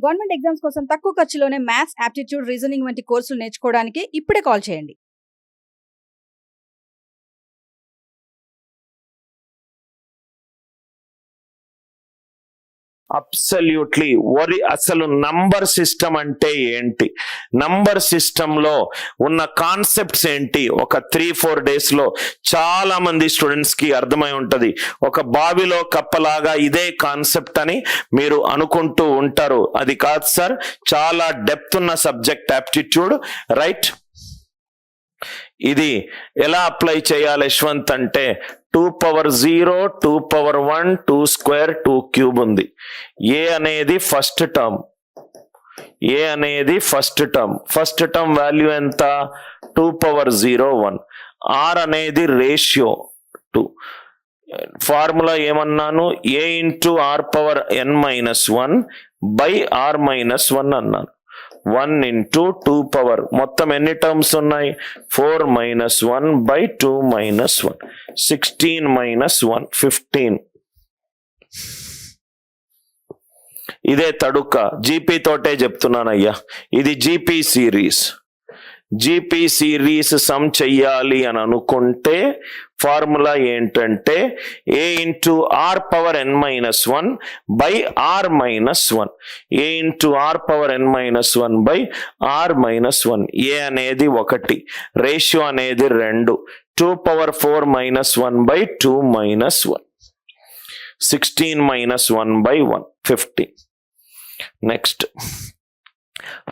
Government exams కోసం తక్కువ ఖర్చులోనే maths, aptitude, reasoning వంటి కోర్సులు నేర్చుకోవడానికి ఇప్పుడే కాల్ చేయండి. అబ్సల్యూట్లీ వరి. అసలు నంబర్ సిస్టమ్ అంటే ఏంటి, నంబర్ సిస్టమ్ లో ఉన్న కాన్సెప్ట్స్ ఏంటి, ఒక 3-4 days లో చాలా మంది స్టూడెంట్స్ కి అర్థమై ఉంటది. ఒక బావిలో కప్పలాగా ఇదే కాన్సెప్ట్ అని మీరు అనుకుంటూ ఉంటారు. అది కాదు సార్, చాలా డెప్త్ ఉన్న సబ్జెక్ట్ ఆప్టిట్యూడ్, రైట్? ఇది ఎలా అప్లై చేయాలి యశ్వంత్ అంటే 2^0, 2^1, 2² 2³ ఉంది. ఏ అనేది first term, first term value ఎంత? 2^01. r అనేది రేషియో 2. ఫార్ములా ఏమన్నాను? a × r⁻n−1 / r−1 అన్నాను. 1 × 2 మొత్తం ఎన్ని టర్మ్స్ ఉన్నాయి? 4 - 1 / 2 - 1 16 - 1 15. ఇదే తడుక జీపీ తోటే చెప్తున్నానయ్యా. ఇది జీపీ సిరీస్ సమ్ చెయ్యాలి అని అనుకుంటే ఫార్ములా ఏంటంటే a × r⁻n−1 / r−1. a × r⁻n−1 / r−1. a అనేది 1, రేషియో అనేది 2. 2^4 - 1 / 2 - 1 16 - 1 / 1 15. Next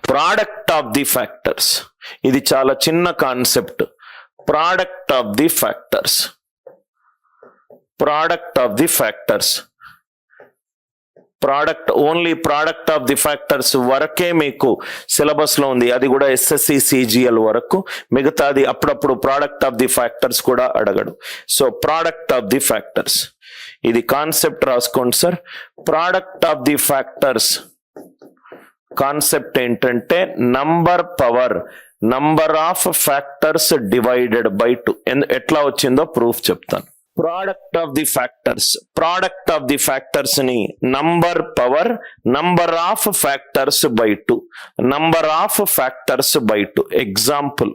product of the factors. ఇది చాలా చిన్న concept. Product of the factors only product of the factors వరకే మీకు సిలబస్ లో ఉంది. అది కూడా SSC CGL వరకు. మిగతాది అప్పుడప్పుడు ప్రోడక్ట్ ఆఫ్ ది ఫ్యాక్టర్స్ కూడా అడగడు. So product of the factors, ఇది కాన్సెప్ట్ రాసుకోండి sir. Product of the factors concept ఏంటంటే number of factors divided by 2. ఎట్లా వచ్చిందో ప్రూఫ్ చెప్తాను. ప్రోడక్ట్ ఆఫ్ ది ఫ్యాక్టర్స్ ని number of factors by 2. Number of factors by 2. Example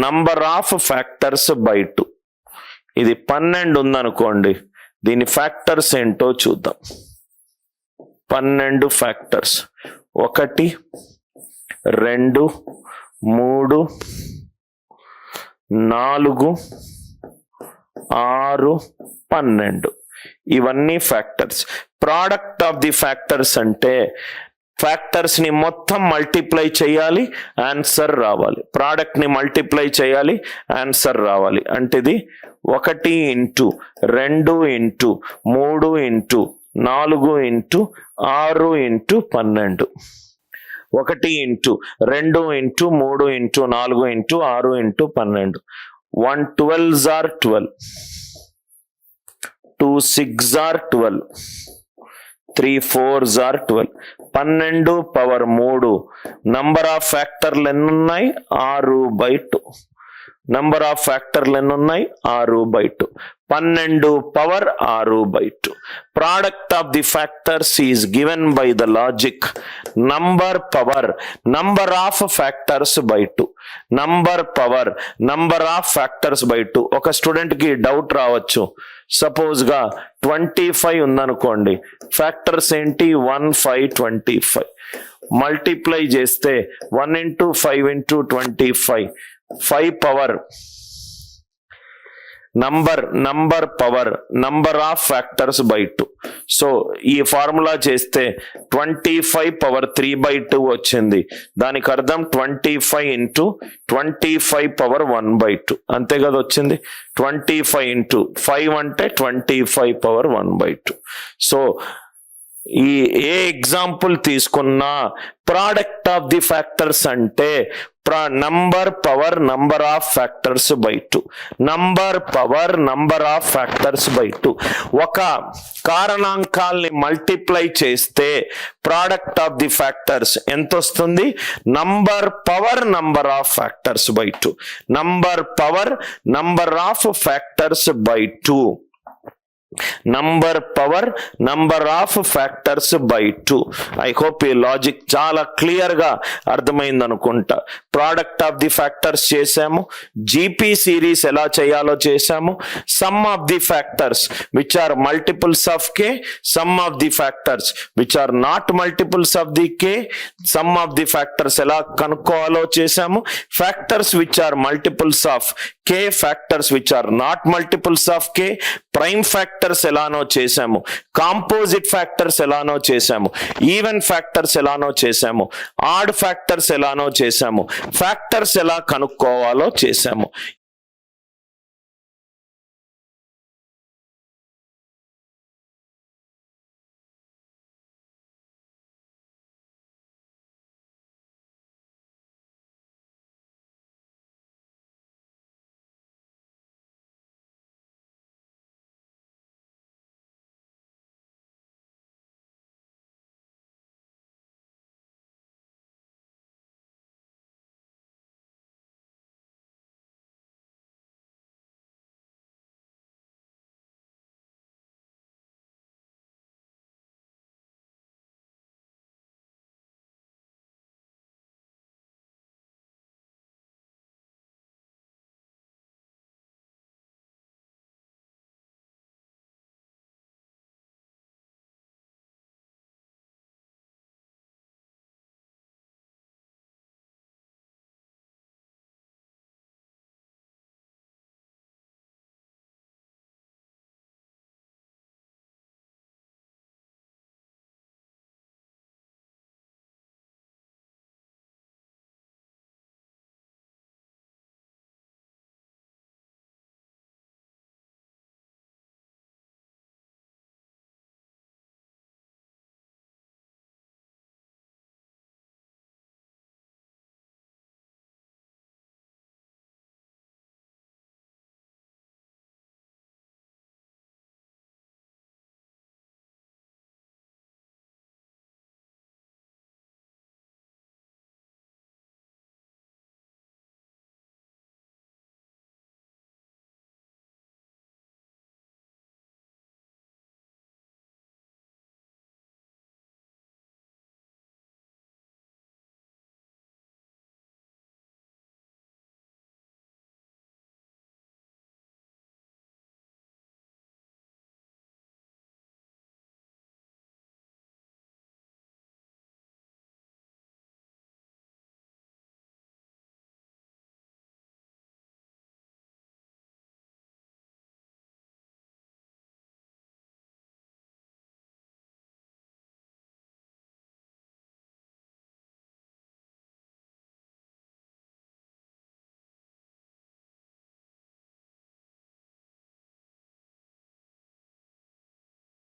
number of factors by 2. ఇది 12 ఉందనుకోండి, దీని ఫ్యాక్టర్స్ ఏంటో చూద్దాం. 12 ఫ్యాక్టర్స్ 1 2 3 4 6 12. ఇవన్నీ factors. Product of the factors అంటే ఫ్యాక్టర్స్ ని మొత్తం మల్టిప్లై చేయాలి, ఆన్సర్ రావాలి. ప్రోడక్ట్ ని మల్టిప్లై చేయాలి, ఆన్సర్ రావాలి. అంటే ఇది 1 × 2 × 3 × 4 × 6 × 12. 1 × 2 × 3 × 4 × 6 × 12. 1 12s are 12, 2 6s are 12, 3 4s are 12. 12^3. Number of ఫ్యాక్టర్లు ఎన్ని ఉన్నాయి? 6/2. నంబర్ ఆఫ్ ఫ్యాక్టర్లు ఎన్ని ఉన్నాయి? 6/2. 12^6/2. Product of the factors is given by the logic number of factors by 2. number of factors by 2. ఒక స్టూడెంట్ కి డౌట్ రావచ్చు. సపోజ్ గా 25 ఉందనుకోండి, ఫ్యాక్టర్స్ ఏంటి? 1 5 25. మల్టిప్లై చేస్తే 1 × 5 × 25 5 power number of factors by 2. So ఈ ఫార్ములా చేస్తే 25^3/2 వచ్చింది. దానికి అర్థం 25 × 25^1/2. అంతే కదా వచ్చింది. 25 × 5 అంటే 25^1/2. సో ఈ ఏ ఎగ్జాంపుల్ తీసుకున్నా ప్రోడక్ట్ ఆఫ్ ది ఫ్యాక్టర్స్ అంటే number of factors by 2. Number of factors by 2. ఒక కారణాంకాల్ని మల్టిప్లై చేస్తే ప్రోడక్ట్ ఆఫ్ ది ఫ్యాక్టర్స్ ఎంత వస్తుంది? Number of factors by 2. Number of factors by 2. Number power number of factors by 2. I hope ఈ logic చాలా clear గా అర్థమైంది అనుకుంటా. Product of the factors చేసాము, జీపీ సిరీస్ ఎలా చేయాలో చేసాము, some of the factors which are multiples of K, some of the factors which are not multiples of the K, some of the factors ఎలా కనుక్కోవాలో చేసాము, factors which are multiples of K, factors which are not multiples of K, prime factors ఎలానో చేసాము, composite factors ఎలానో చేసాము, even factors ఎలానో చేసాము, add factors ఎలానో చేసాము, ఫ్యాక్టర్స్ ఎలా కనుక్కోవాలో చేసాము.